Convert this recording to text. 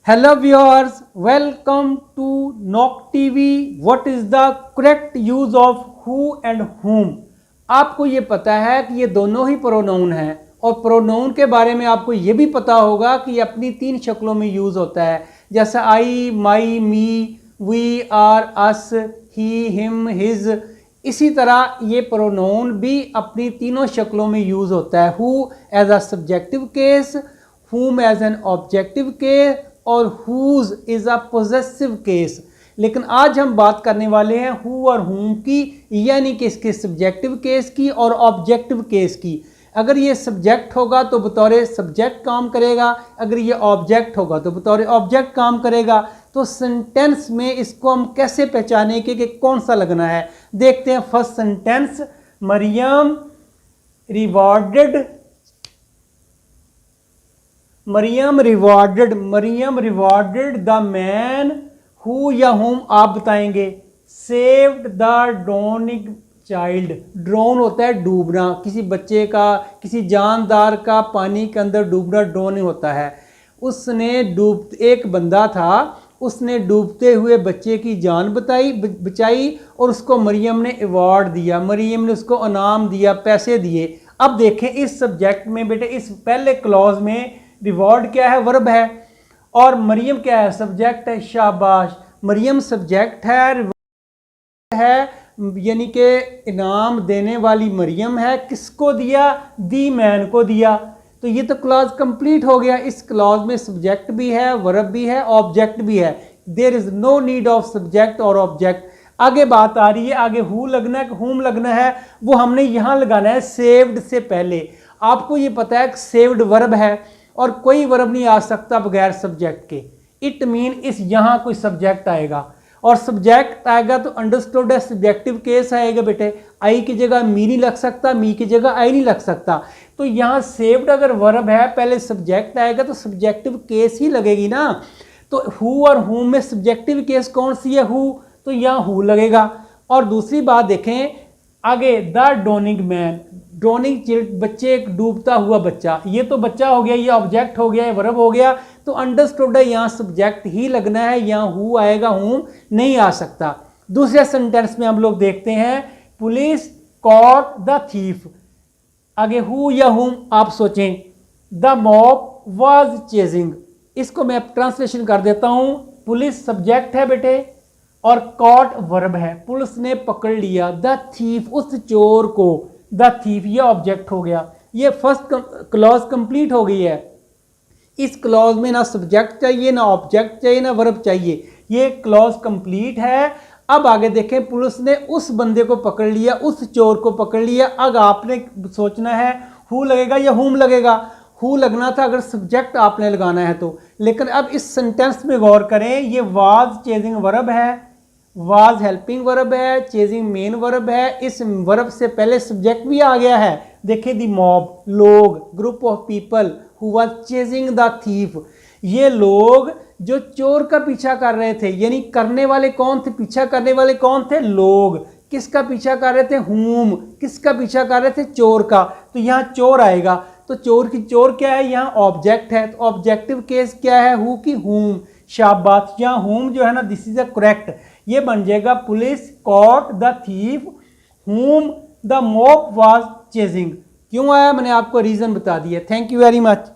Hello viewers, welcome to Knock TV. What is the correct use of who and whom? आपको ये पता है कि ये दोनों ही प्रोनाउन हैं और प्रोनाउन के बारे में आपको ये भी पता होगा कि ये अपनी तीन शक्लों में यूज़ होता है, जैसे I, my, me, we, our, us, he, him, his. इसी तरह ये प्रोनाउन भी अपनी तीनों शक्लों में यूज़ होता है। Who as a subjective case, whom as an objective case और whose is a possessive case. लेकिन आज हम बात करने वाले हैं who और whom की, यानी कि इसके सब्जेक्टिव केस की और ऑब्जेक्टिव केस की। अगर ये सब्जेक्ट होगा तो बतौर सब्जेक्ट काम करेगा, अगर ये ऑब्जेक्ट होगा तो बतौर ऑब्जेक्ट काम करेगा। तो सेंटेंस में इसको हम कैसे पहचाने कि कौन सा लगना है, देखते हैं। First sentence, Mariam rewarded, Mariam rewarded the man who या हुम आप बताएंगे saved the drowning child. Drown होता है डूबना, किसी बच्चे का, किसी जानदार का पानी के अंदर डूबना ड्रोनिंग होता है। उसने एक बंदा था, उसने डूबते हुए बच्चे की जान बचाई और उसको मरियम ने अवार्ड दिया, मरियम ने उसको इनाम दिया, पैसे दिए। अब देखें इस सब्जेक्ट में बेटे, इस पहले क्लॉज में रिवॉर्ड क्या है, वर्ब है, और मरियम क्या है, सब्जेक्ट है। शाबाश, मरियम सब्जेक्ट है, रिवॉर्ड है, यानी कि इनाम देने वाली मरियम है। किसको दिया, दी मैन को दिया। तो ये तो क्लॉज कंप्लीट हो गया। इस क्लॉज में सब्जेक्ट भी है, वर्ब भी है, ऑब्जेक्ट भी है। There is no need of subject और ऑब्जेक्ट। आगे बात आ रही है, आगे हु लगना है, हुम लगना है, वो हमने यहां लगाना है सेव्ड से पहले। आपको ये पता है कि सेव्ड वर्ब है और कोई वर्ब नहीं आ सकता बगैर सब्जेक्ट के। इट मीन इस यहां कोई सब्जेक्ट आएगा, और सब्जेक्ट आएगा तो अंडरस्टूड है, सब्जेक्टिव केस आएगा बेटे। आई की जगह मी नहीं लग सकता, मी की जगह आई नहीं लग सकता। तो यहाँ सेव्ड अगर वर्ब है, पहले सब्जेक्ट आएगा तो सब्जेक्टिव केस ही लगेगी ना। तो हु और हुम में सब्जेक्टिव केस कौन सी है, हु, तो यहाँ हु लगेगा। और दूसरी बात देखें आगे, द ड्रोनिंग मैन, ड्रोनिंग बच्चे, एक डूबता हुआ बच्चा। ये तो बच्चा हो गया, ये ऑब्जेक्ट हो गया, ये वर्ब हो गया। तो अंडरस्टूड है, यहाँ सब्जेक्ट ही लगना है, यहाँ हु आएगा, हुम नहीं आ सकता। दूसरे सेंटेंस में हम लोग देखते हैं, पुलिस कॉट द थीफ। आगे हु या हुम आप सोचें। द मॉब वाज चेजिंग, इसको मैं ट्रांसलेशन कर देता हूं। पुलिस सब्जेक्ट है बेटे और कॉट वर्ब है, पुलिस ने पकड़ लिया। द थीफ, उस चोर को, द थीफ ये ऑब्जेक्ट हो गया। ये फर्स्ट क्लॉज कंप्लीट हो गई है। इस क्लॉज में ना सब्जेक्ट चाहिए, ना ऑब्जेक्ट चाहिए, ना वर्ब चाहिए। ये क्लॉज कंप्लीट है। अब आगे देखें, पुलिस ने उस बंदे को पकड़ लिया, उस चोर को पकड़ लिया। अब आपने सोचना है हु लगेगा या हुम लगेगा। हु लगना था अगर सब्जेक्ट आपने लगाना है तो। लेकिन अब इस सेंटेंस में गौर करें, ये वाज चेजिंग वर्ब है, वाज हेल्पिंग वर्ब है, चेजिंग मेन वर्ब है। इस वर्ब से पहले सब्जेक्ट भी आ गया है। देखिए दी मॉब, लोग, group of people who was chasing the thief. ये लोग जो चोर का पीछा कर रहे थे, यानी करने वाले कौन थे, पीछा करने वाले कौन थे, लोग। किसका पीछा कर रहे थे, हुम। किसका पीछा कर रहे थे, चोर का। तो यहाँ चोर आएगा। तो चोर की, चोर क्या है, यहाँ ऑब्जेक्ट है। तो ऑब्जेक्टिव केस क्या है, हु की हुम। शाबाश, यहाँ हुम जो है ना, दिस इज अ करेक्ट। ये बन जाएगा police caught the thief whom the mob was chasing. क्यों आया, मैंने आपको रीजन बता दिया। Thank you very much.